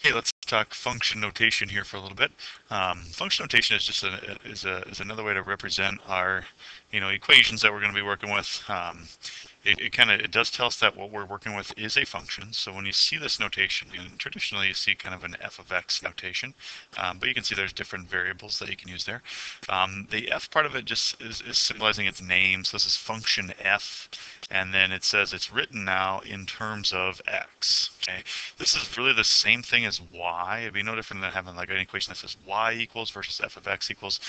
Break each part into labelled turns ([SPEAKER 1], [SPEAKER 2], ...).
[SPEAKER 1] Hey, let's talk function notation here for a little bit. Function notation is just is another way to represent our, equations that we're going to be working with. It does tell us that what we're working with is a function. So when you see this notation, traditionally you see kind of an f of x notation, but you can see there's different variables that you can use there. The f part of it just is symbolizing its name. So this is function f, and then it says it's written now in terms of x. Okay, this is really the same thing as y. It'd be no different than having like an equation that says y equals versus f of x equals.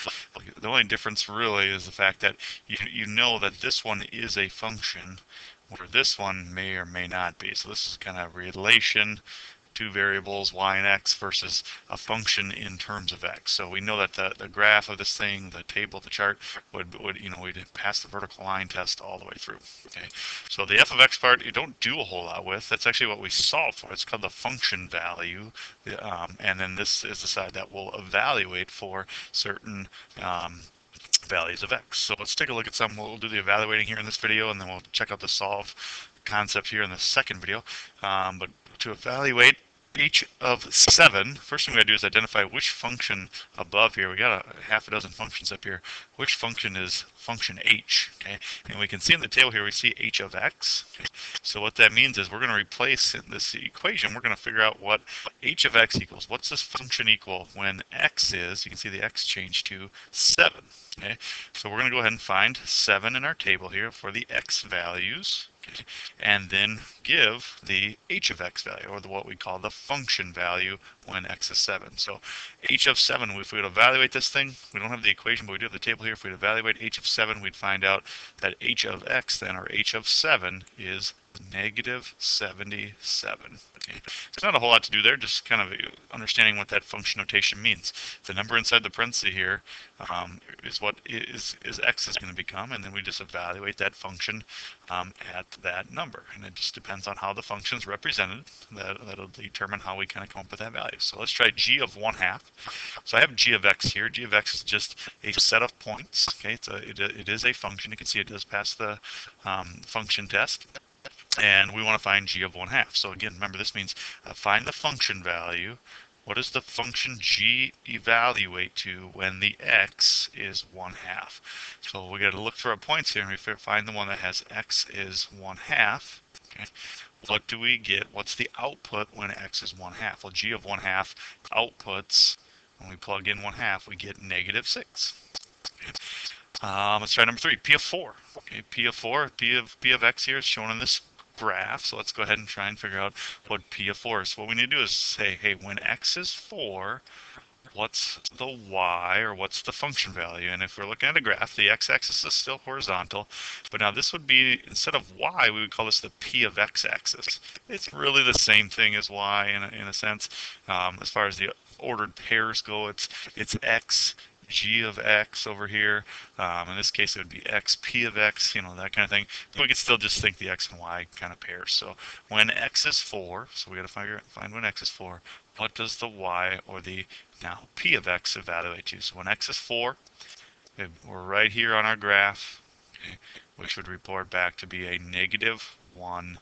[SPEAKER 1] The only difference really is the fact that you know that this one is a function, where this one may or may not be. So this is kind of relation, two variables, y and x, versus a function in terms of x. So we know that the graph of this thing, the table, the chart, we'd pass the vertical line test all the way through. Okay, so the f of x part you don't do a whole lot with. That's actually what we solve for. It's called the function value, and then this is the side that will evaluate for certain values of x. So let's take a look at some. We'll do the evaluating here in this video, and then we'll check out the solve concept here in the second video. But to evaluate each of 7, first thing we gotta do is identify which function above here. We got a half a dozen functions up here. Which function is function h? Okay, and we can see in the table here we see h of x. Okay? So what that means is we're going to replace in this equation. We're going to figure out what h of x equals. What's this function equal when x is? You can see the x change to 7. Okay, so we're going to go ahead and find 7 in our table here for the x values. Okay, and then give the h of x value, or what we call the function value when x is 7. So h of 7, if we would evaluate this thing, we don't have the equation, but we do have the table here. If we would evaluate h of 7, we'd find out that h of x then, or h of 7, is negative 77. Okay. There's not a whole lot to do there, just kind of understanding what that function notation means. The number inside the parenthesis here is what x is going to become, and then we just evaluate that function at that number. And it just depends on how the function is represented. That'll determine how we kind of come up with that value. So let's try g of 1/2. So I have g of x here. G of x is just a set of points. Okay, it is a function. You can see it does pass the function test. And we want to find g of 1/2. So again, remember, this means find the function value. What does the function g evaluate to when the x is 1/2? So we got to look for our points here, and we find the one that has x is 1/2. Okay. What do we get? What's the output when x is 1/2? Well, g of 1/2 outputs, when we plug in 1/2, we get negative 6. Okay. Let's try number 3, p of 4. Okay, p of 4, p of x here is shown in this graph. So let's go ahead and try and figure out what p of 4 is. So what we need to do is say, hey, when x is 4, what's the y, or what's the function value? And if we're looking at a graph, the x-axis is still horizontal, but now this would be, instead of y, we would call this the p of x axis. It's really the same thing as y in a sense. As far as the ordered pairs go, it's x g of x over here. In this case, it would be x p of x, that kind of thing. But we could still just think the x and y kind of pairs. So when x is 4, so we got to find when x is 4, what does the y, or the now p of x, evaluate to? So when x is 4, we're right here on our graph, okay, which would report back to be a negative 1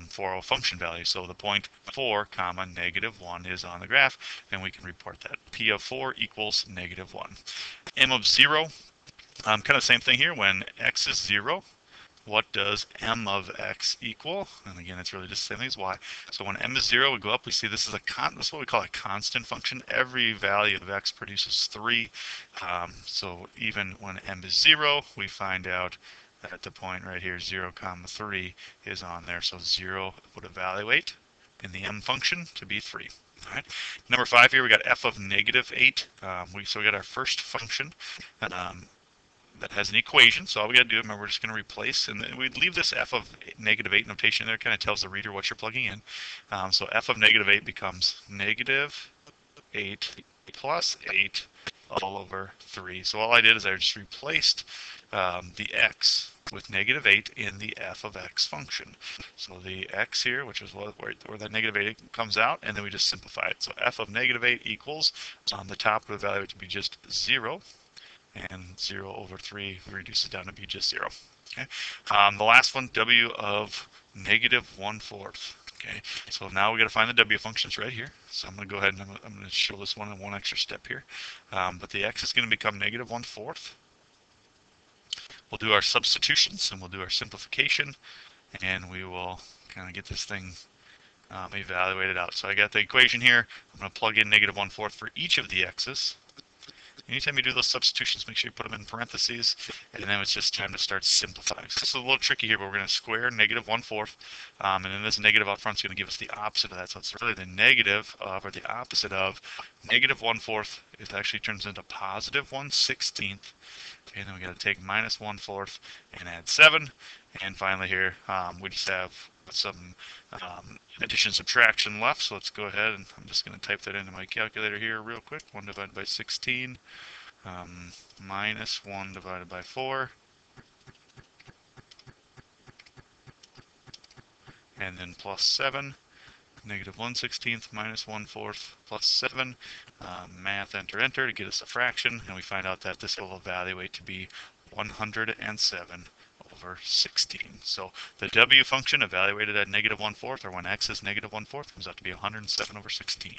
[SPEAKER 1] for a function value. So the point 4 comma negative 1 is on the graph, and we can report that p of 4 equals negative 1. M of 0, kind of same thing here. When x is 0, what does m of x equal? And again, it's really just the same thing as y. So when m is 0, we go up, we see this is this is what we call a constant function. Every value of x produces 3. So even when m is 0, we find out that the point right here, 0 comma 3, is on there. So 0 would evaluate in the m function to be 3. All right. Number 5 here, we got f of negative 8. So we got our first function that has an equation. So all we got to do, remember, we're just going to replace, and we'd leave this f of negative 8 notation there. It kind of tells the reader what you're plugging in. So f of negative 8 becomes negative 8 plus 8 all over 3. So all I did is I just replaced the x with negative 8 in the f of x function. So the x here, which is where that negative 8 comes out, and then we just simplify it. So f of negative 8 equals, on the top of the value to be just 0, and 0 over 3 reduces down to be just 0. Okay. The last one, w of negative 1/4. Okay, so now we got to find the w functions right here. So I'm going to go ahead and I'm going to show this one in one extra step here. But the x is going to become negative 1/4. We'll do our substitutions and we'll do our simplification, and we will kind of get this thing evaluated out. So I got the equation here. I'm going to plug in negative 1/4 for each of the x's. Anytime you do those substitutions, make sure you put them in parentheses, and then it's just time to start simplifying. So this is a little tricky here, but we're going to square negative 1/4, and then this negative up front is going to give us the opposite of that. So it's really the negative of, or the opposite of, negative 1/4. It actually turns into positive 1/16. Okay, and then we got to take minus 1/4 and add 7. And finally here, we just have some addition and subtraction left. So let's go ahead, and I'm just going to type that into my calculator here real quick. 1 divided by 16 minus 1 divided by 4. And then plus 7. Negative 1/16 minus 1/4 plus 7. Math, enter, enter to get us a fraction, and we find out that this will evaluate to be 107 over 16. So the w function evaluated at negative 1/4, or when x is negative 1/4, comes out to be 107 over 16.